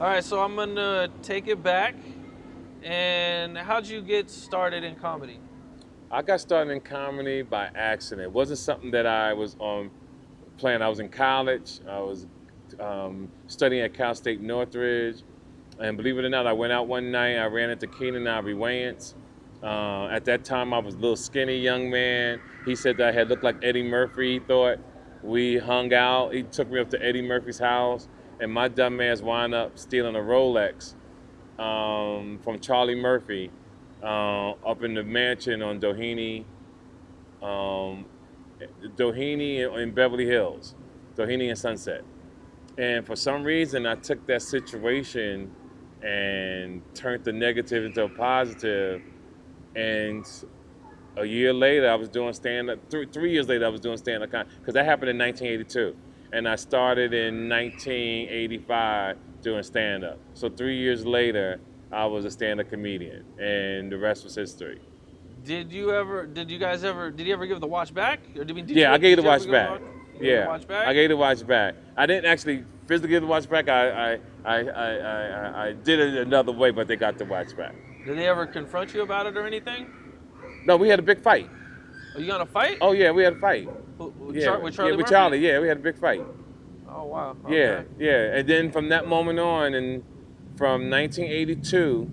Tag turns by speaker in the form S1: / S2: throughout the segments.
S1: All right, so I'm gonna take it back. And how'd you get started in comedy?
S2: I got started in comedy by accident. It wasn't something that I was planning. I was in college. I was studying at Cal State Northridge. And believe it or not, I went out one night. I ran into Keenan Ivory Wayans. At that time, I was a little skinny young man. He said that I had looked like Eddie Murphy. He thought we hung out. He took me up to Eddie Murphy's house, and my dumb ass wound up stealing a Rolex from Charlie Murphy up in the mansion on um, Doheny in Beverly Hills, Doheny and Sunset. And for some reason, I took that situation and turned the negative into a positive. And a year later, I was doing stand up. 3 years later, I was doing stand up because that happened in 1982, and I started in 1985 doing stand up. So 3 years later, I was a stand up comedian, and the rest was history.
S1: Did you ever give the watch back? Or
S2: Yeah, I gave
S1: did
S2: the
S1: you ever
S2: watch
S1: give the
S2: back.
S1: watch, give the
S2: Yeah,
S1: watch back?
S2: I gave the watch back. I didn't actually physically give the watch back. I did it another way, but they got the watch back.
S1: Did they ever confront you about it or anything?
S2: No, we had a big fight.
S1: Are you gonna fight?
S2: Oh yeah, we had a fight. Yeah,
S1: With
S2: yeah,
S1: Charlie
S2: with
S1: Murphy?
S2: Charlie. Yeah, we had a big fight.
S1: Oh wow.
S2: Yeah,
S1: Okay.
S2: yeah. And then from that moment on, and from 1982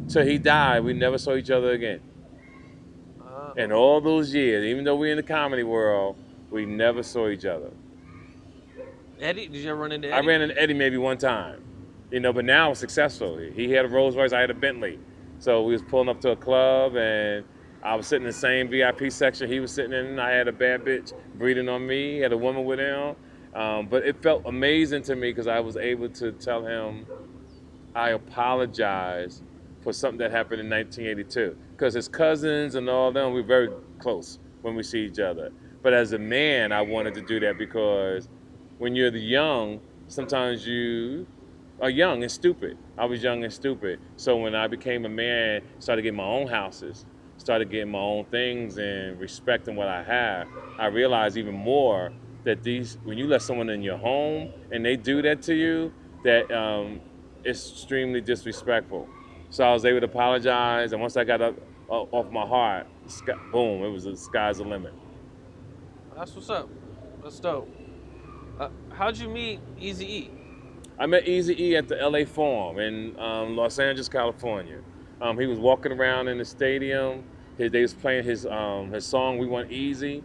S2: till he died, we never saw each other again. And all those years, even though we're in the comedy world, we never saw each other.
S1: Eddie, did you ever run into
S2: I
S1: Eddie?
S2: ran into Eddie maybe one time, but now I'm successful. He had a Rolls Royce, I had a Bentley. So we was pulling up to a club, and I was sitting in the same VIP section he was sitting in. I had a bad bitch breathing on me, had a woman with him. But it felt amazing to me because I was able to tell him I apologize for something that happened in 1982. Because his cousins and all them, we're very close when we see each other. But as a man, I wanted to do that because when you're the young, sometimes you are young and stupid. I was young and stupid. So when I became a man, started getting my own houses, started getting my own things and respecting what I have, I realized even more that when you let someone in your home and they do that to you, that it's extremely disrespectful. So I was able to apologize, and once I got up off my heart, boom, it was the sky's the limit.
S1: That's what's up. That's dope. How'd you meet Eazy-E?
S2: I met Eazy-E at the LA Forum in Los Angeles, California. He was walking around in the stadium. They was playing his song "We Want Easy,"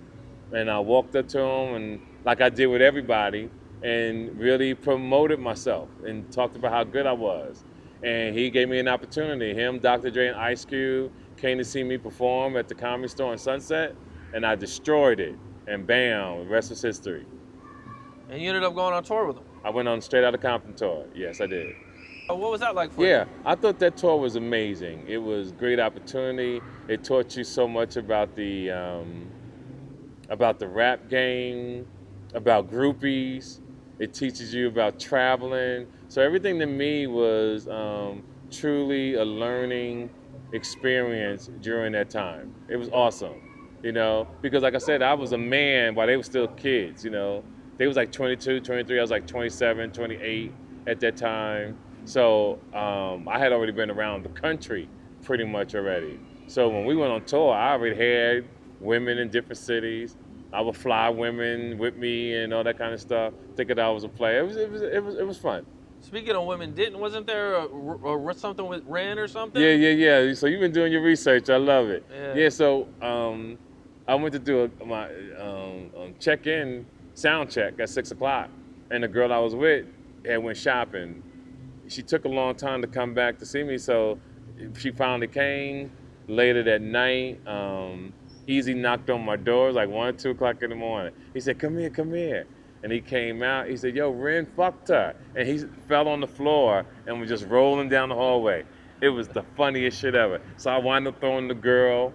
S2: and I walked up to him and like I did with everybody, and really promoted myself and talked about how good I was. And he gave me an opportunity. Him, Dr. Dre, and Ice Cube came to see me perform at the Comedy Store in Sunset, and I destroyed it. And bam, the rest is history.
S1: And you ended up going on tour with him.
S2: I went on Straight Outta Compton tour. Yes, I did.
S1: What was that like for you?
S2: Yeah, I thought that tour was amazing. It was a great opportunity. It taught you so much about the rap game, about groupies. It teaches you about traveling. So everything to me was truly a learning experience during that time. It was awesome, because like I said, I was a man while they were still kids. They was like 22, 23. I was like 27, 28 at that time. So I had already been around the country pretty much already. So when we went on tour, I already had women in different cities. I would fly women with me and all that kind of stuff, thinking I was a player. It was fun.
S1: Speaking of women, wasn't there something with Ren or something?
S2: Yeah. So you've been doing your research. I love it.
S1: Yeah.
S2: Yeah. So I went to do my check-in sound check at 6 o'clock, and the girl I was with had went shopping. She took a long time to come back to see me, so she finally came later that night. Easy knocked on my door. It was like 1 or 2 o'clock in the morning. He said, come here. And he came out. He said, yo, Ren fucked her. And he fell on the floor and was just rolling down the hallway. It was the funniest shit ever. So I wound up throwing the girl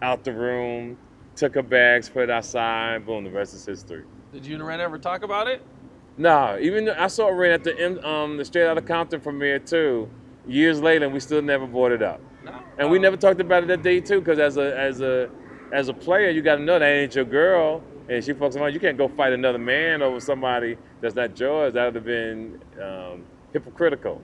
S2: out the room, took her bags, put it outside. Boom, the rest is history.
S1: Did you and Ren ever talk about it?
S2: No, even though I saw Ren at the Straight Outta Compton premiere too, years later, and we still never brought it up.
S1: No.
S2: And we never talked about it that day too, because as a player, you got to know that ain't your girl, and she fucks around. You can't go fight another man over somebody that's not yours. That would have been hypocritical.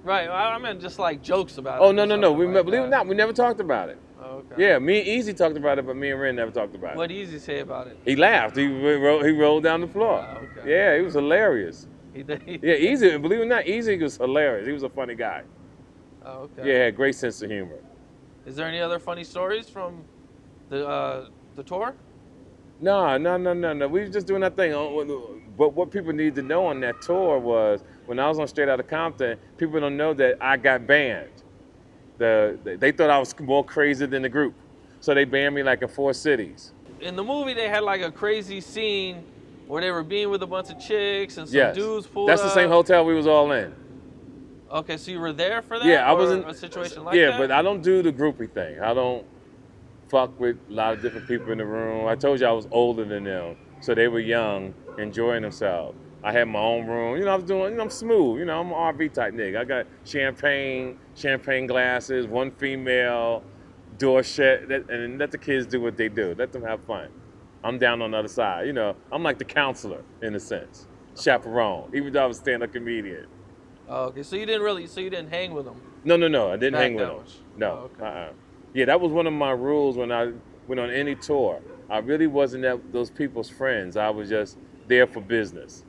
S1: Right. I meant just like jokes about
S2: Oh
S1: it.
S2: no
S1: or
S2: no no!
S1: something like
S2: Believe it or
S1: that.
S2: not, we never talked about it.
S1: Oh, okay.
S2: Yeah, me and Easy talked about it, but me and Ren never talked about it.
S1: What Easy say about it?
S2: He laughed. He rolled down the floor.
S1: Oh, okay.
S2: Yeah, he was hilarious.
S1: He did.
S2: Yeah, Easy. Believe it or not, Easy was hilarious. He was a funny guy.
S1: Oh, okay.
S2: Yeah, had great sense of humor.
S1: Is there any other funny stories from the tour?
S2: No. We was just doing that thing. But what people need to know on that tour was when I was on Straight Outta Compton, people don't know that I got banned. They thought I was more crazy than the group, so they banned me like in 4 cities.
S1: In the movie, they had like a crazy scene where they were being with a bunch of chicks and some
S2: Yes,
S1: dudes pulled
S2: that's the same
S1: up.
S2: hotel we was all in.
S1: Okay, so you were there for that?
S2: Yeah, I
S1: or
S2: wasn't.
S1: a situation like
S2: yeah,
S1: that.
S2: but I don't do the groupie thing. I don't fuck with a lot of different people in the room. I told you I was older than them, so they were young, enjoying themselves. I had my own room. You know, I was doing. You know, I'm smooth. You know, I'm an RV type nigga. I got champagne glasses, one female, door shut, and let the kids do what they do. Let them have fun. I'm down on the other side. You know, I'm like the counselor in a sense, chaperone. Even though I was a stand-up comedian.
S1: Oh, okay, so you didn't hang with them.
S2: No. I didn't
S1: Back
S2: hang with
S1: that
S2: them.
S1: much.
S2: No.
S1: Oh, okay.
S2: Yeah, that was one of my rules when I went on any tour. I really wasn't those people's friends. I was just there for business.